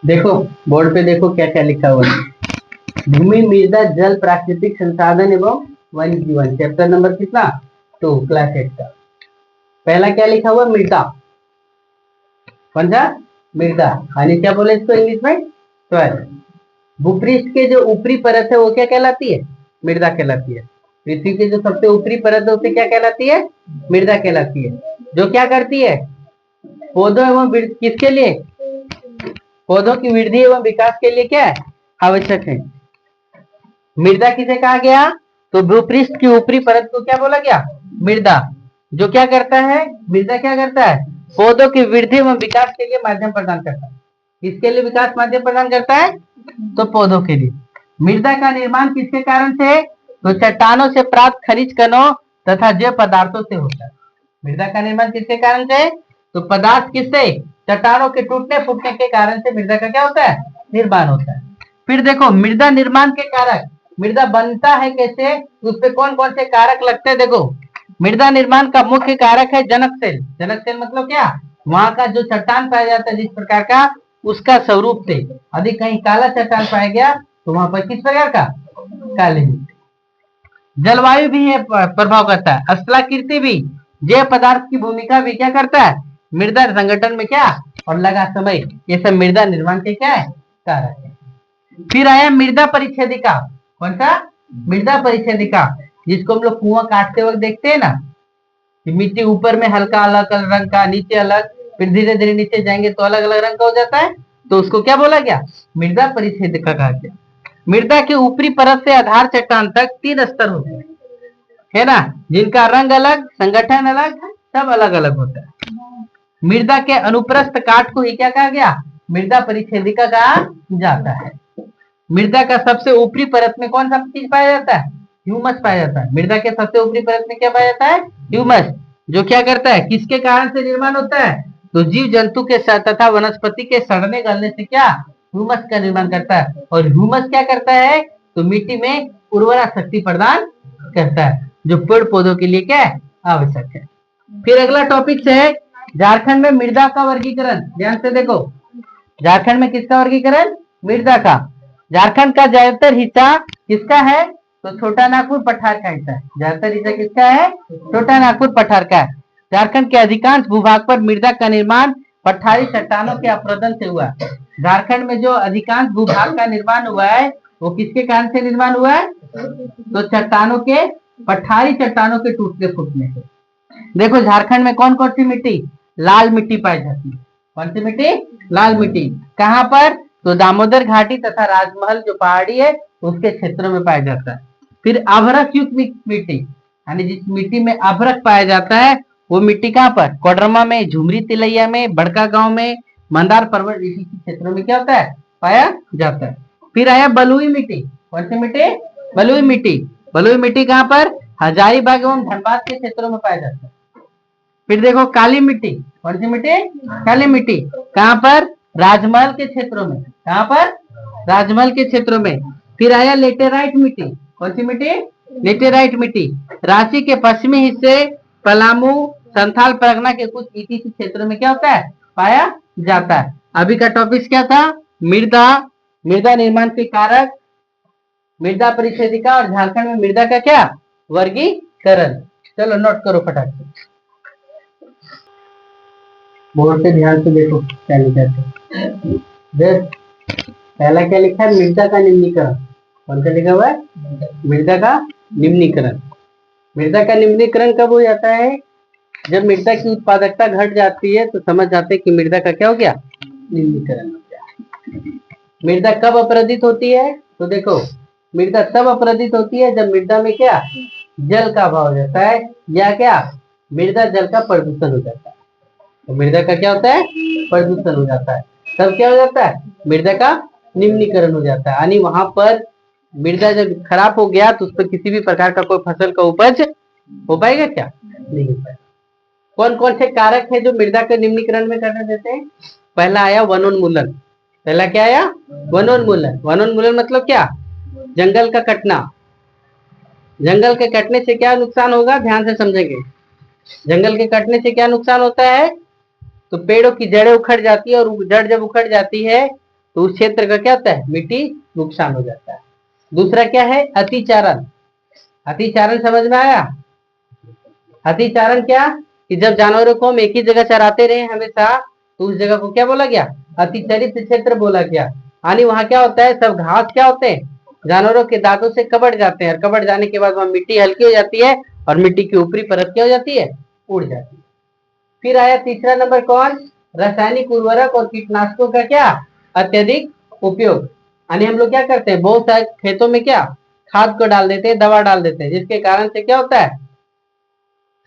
देखो बोर्ड पे देखो क्या क्या लिखा हुआ है। भूमि, मृदा, जल, प्राकृतिक संसाधन एवं वन्य जीवन, चैप्टर नंबर कितना, 2, क्लास 8 का। पहला क्या लिखा हुआ, मृदा। कौन सा, मृदा। यानी क्या बोले इसको इंग्लिश में, सॉइल। भूपृष्ठ के जो ऊपरी परत है वो क्या कहलाती है, मृदा कहलाती है। पृथ्वी की जो सबसे ऊपरी परत है उसे क्या कहलाती है, मृदा कहलाती है। जो क्या करती है, पौधों एवं किसके लिए, पौधों की वृद्धि एवं विकास के लिए क्या है, आवश्यक है। मृदा किसे कहा गया, तो भूपृष्ठ की ऊपरी परत को क्या बोला गया, मृदा। जो क्या करता है, मृदा क्या करता है, पौधों की वृद्धि एवं विकास के लिए माध्यम प्रदान करता है। किसके लिए विकास माध्यम प्रदान करता है, तो पौधों के लिए। मृदा का निर्माण किसके कारण से, तो चट्टानों से प्राप्त खनिज कणों तथा जैव पदार्थों से होता है। मृदा का निर्माण किसके कारण से, तो पदार्थ किससे, चट्टानों के टूटने फूटने के कारण से मृदा का क्या होता है, निर्माण होता है। फिर देखो मृदा निर्माण के कारक, मृदा बनता है कैसे, उस पे कौन कौन से कारक लगते हैं। देखो मृदा निर्माण का मुख्य कारक है जनक सेल। जनक सेल मतलब क्या, वहां का जो चट्टान पाया जाता है जिस प्रकार का, उसका स्वरूप से। यदि कहीं काला चट्टान पाया गया तो वहां पर किस प्रकार का, काले। जलवायु भी ये प्रभाव करता है, स्थलाकृति भी, जैव पदार्थ की भूमिका भी क्या करता है, मृदा संगठन में क्या, और लगा समय, ये सब मृदा निर्माण के क्या है, कारक है। फिर आया मृदा परिच्छेदिका। कौन सा, मृदा परिच्छेदिका, जिसको हम लोग कुआं काटते वक्त देखते हैं ना, कि मिट्टी ऊपर में हल्का अलग अलग रंग का, नीचे अलग, फिर धीरे धीरे नीचे जाएंगे तो अलग अलग रंग का हो जाता है, तो उसको क्या बोला गया, मृदा परिच्छेदिका कहा गया। मृदा के ऊपरी परत से आधार चट्टान तक 3 स्तर होते हैं, है ना, जिनका रंग अलग, संगठन अलग, सब अलग अलग होता है। मृदा के अनुप्रस्थ काट को ही क्या कहा गया, मृदा परिच्छेदिका कहा जाता है। मृदा का सबसे ऊपरी परत में कौन सा चीज पाया जाता है, ह्यूमस पाया जाता है। मृदा के सबसे ऊपरी परत में क्या पाया जाता है, ह्यूमस। जो क्या करता है, किसके कारण से निर्माण होता है, तो जीव जंतु के तथा वनस्पति के सड़ने गलने से क्या, ह्यूमस का निर्माण करता है। और ह्यूमस क्या करता है, तो मिट्टी में उर्वरा शक्ति प्रदान करता है, जो पेड़ पौधों के लिए क्या है, आवश्यक है। फिर अगला टॉपिक है झारखंड में मृदा का वर्गीकरण। ध्यान से देखो, झारखंड में किसका वर्गीकरण, मृदा का। झारखंड का ज्यादातर हिस्सा किसका है, तो छोटा नागपुर पठार का हिस्सा है। ज्यादातर हिस्सा किसका है, छोटा नागपुर पठार का है। झारखंड के अधिकांश भूभाग पर मृदा का निर्माण पठारी चट्टानों के अपरदन से हुआ है। झारखंड में जो अधिकांश भूभाग का निर्माण हुआ है वो किसके कारण से निर्माण हुआ है, तो चट्टानों के, पठारी चट्टानों के टूटने फूटने से। देखो झारखंड में कौन कौन सी मिट्टी, लाल मिट्टी पाई जाती है। कौन सी मिट्टी, लाल मिट्टी। कहाँ पर, तो दामोदर घाटी तथा राजमहल जो पहाड़ी है उसके क्षेत्रों में पाया जाता है। फिर अभ्रक युक्त मिट्टी, यानी जिस मिट्टी में अभ्रक पाया जाता है वो मिट्टी कहाँ पर, कोडरमा में, झुमरी तिलैया में, बड़का गांव में, मंदार पर्वत ऋषि के क्षेत्रों में क्या होता है, पाया जाता है। फिर आया बलुई मिट्टी। कौन सी मिट्टी, बलुई मिट्टी। बलुई मिट्टी कहाँ पर, हजारीबाग एवं धनबाद के क्षेत्रों में पाया जाता है। फिर देखो काली मिट्टी। कौन सी मिट्टी, काली मिट्टी। कहाँ पर, राजमहल के क्षेत्रों में। कहाँ पर, राजमहल के क्षेत्रों में। फिर आया लेटेराइट मिट्टी। कौन सी मिट्टी, लेटेराइट मिट्टी। रांची के पश्चिमी हिस्से, पलामू, संथाल परगना के कुछ ईटीसी क्षेत्रों में क्या होता है, पाया जाता है। अभी का टॉपिक क्या था, मृदा, मृदा निर्माण के कारक, मृदा परिच्छेदिका, और झारखंड में मृदा का क्या, वर्गीकरण। चलो नोट करो फटाक से, बोर्ड पे ध्यान से देखो क्या लिखा है। देख पहला क्या लिखा है, मृदा का निम्नीकरण। कौन सा लिखा हुआ है, मृदा का निम्नीकरण। मृदा का निम्नीकरण कब हो जाता है, जब मृदा की उत्पादकता घट जाती है तो समझ जाते हैं कि मृदा का क्या हो गया, निम्नीकरण हो गया। मृदा कब अपरदित होती है, तो देखो मृदा तब अपरदित होती है जब मृदा में क्या, जल का अभाव हो जाता है, या क्या, मृदा जल का प्रदूषण हो जाता है। तो मृदा का क्या होता है, प्रदूषण हो जाता है। तब क्या हो जाता है, मृदा का निम्नीकरण हो जाता है। यानी वहां पर मृदा जब खराब हो गया तो उस पर किसी भी प्रकार का कोई फसल का उपज हो पाएगा क्या, नहीं हो पाएगा। कौन कौन से कारक है जो मृदा के निम्नीकरण में करने देते हैं, पहला आया वनोन्मूलन। पहला क्या आया, वनोन्मूलन। वनोन्मूलन मतलब क्या, जंगल का कटना। जंगल के कटने से क्या नुकसान होगा, ध्यान से समझेंगे। जंगल के कटने से क्या नुकसान होता है, तो पेड़ों की जड़ें उखड़ जाती है, और जड़ जब उखड़ जाती है तो उस क्षेत्र का क्या होता है, मिट्टी नुकसान हो जाता है। दूसरा क्या है, अतिचारण। अतिचारण समझ में आया? अतिचारण क्या, कि जब जानवरों को हम एक ही जगह चराते रहे हमेशा, तो उस जगह को क्या बोला गया, अतिचरित क्षेत्र बोला गया। यानी वहां क्या होता है, सब घास क्या होते हैं, जानवरों के दांतों से कबड़ जाते हैं, और कबड़ जाने के बाद वहां मिट्टी हल्की हो जाती है, और मिट्टी की ऊपरी परत क्या हो जाती है, उड़ जाती है। फिर आया तीसरा नंबर कौन, रासायनिक उर्वरक और कीटनाशकों का क्या, अत्यधिक उपयोग। यानी हम लोग क्या करते हैं, बहुत सारे खेतों में क्या, खाद को डाल देते हैं, दवा डाल देते हैं, जिसके कारण से क्या होता है,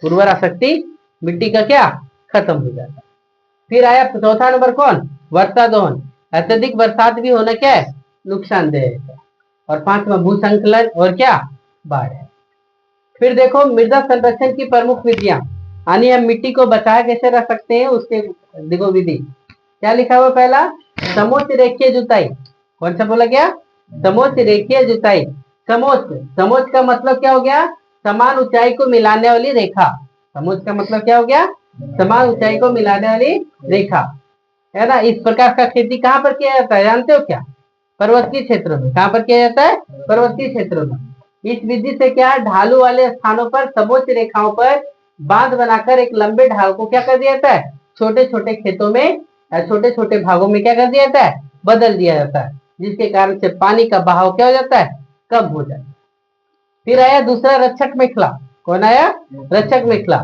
उर्वरा शक्ति मिट्टी का क्या, खत्म हो जाता है। फिर आया चौथा नंबर कौन, वर्षा दोहन। अत्यधिक बरसात भी होना क्या है, नुकसानदेह है। और पांचवा भूसंकलन और क्या, बाढ़ है। फिर देखो मृदा संरक्षण की प्रमुख विधियां, यानी हम मिट्टी को बचाए कैसे रख सकते हैं, उसके देखो विधि क्या लिखा हुआ, पहला समोच्च रेखीय जुताई। कौन सा बोला गया, समोच्च रेखीय जुताई। समोच्च, समोच्च का मतलब क्या हो गया, समान ऊंचाई को मिलाने वाली रेखा। समोच्च का मतलब क्या हो गया, समान ऊंचाई को मिलाने वाली रेखा, है ना। इस प्रकार का खेती कहाँ पर किया जाता है, जानते हो क्या, पर्वतीय क्षेत्रों में। कहाँ पर किया जाता है, पर्वतीय क्षेत्रों में। इस विधि से क्या, ढालू वाले स्थानों पर समोच्च रेखाओं पर बांध बनाकर एक लंबे ढाल को क्या कर दिया जाता है, छोटे छोटे खेतों में, छोटे छोटे भागों में क्या कर दिया जाता है, बदल दिया जाता है, जिसके कारण से पानी का बहाव क्या हो जाता है, कम हो जाता है। फिर आया दूसरा रक्षक मेखला। कौन आया, रक्षक मेखला।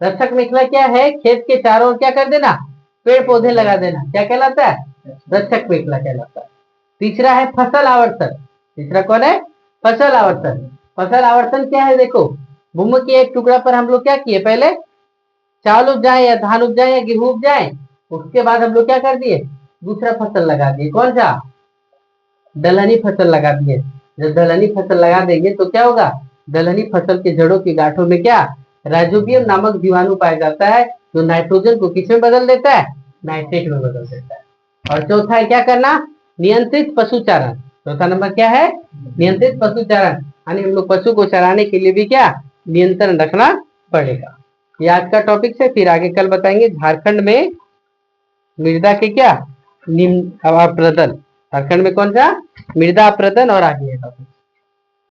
रक्षक मेखला क्या है, खेत के चारों ओर क्या कर देना, पेड़ पौधे लगा देना, क्या कहलाता है, रक्षक मेखला कहलाता है। तीसरा है फसल आवर्तन। तीसरा कौन है, फसल आवर्तन। फसल आवर्तन क्या है, देखो भूमि के एक टुकड़ा पर हम लोग क्या किए, पहले चावल उपजाए या धान उपजाए या गेहूं उपजाए, उसके बाद हम लोग क्या कर दिए, दूसरा फसल लगा दिए, कौन सा, दलहनी फसल लगा दिए। जब दलहनी फसल लगा देंगे तो क्या होगा, दलहनी फसल के जड़ों की गांठों में क्या, राइजोबियम नामक जीवाणु पाया जाता है, जो नाइट्रोजन को किस में बदल देता है, नाइट्रेट में बदल देता है। और चौथा है क्या करना, नियंत्रित पशुचारण। चौथा नंबर क्या है, नियंत्रित पशुचारण। यानी हम लोग पशु को चराने के लिए भी क्या, नियंत्रण रखना पड़ेगा। ये आज का टॉपिक से, फिर आगे कल बताएंगे झारखंड में मृदा के क्या, निम्न अप्रदन। झारखंड में कौन सा, मृदा अप्रदन, और आगे टॉपिक।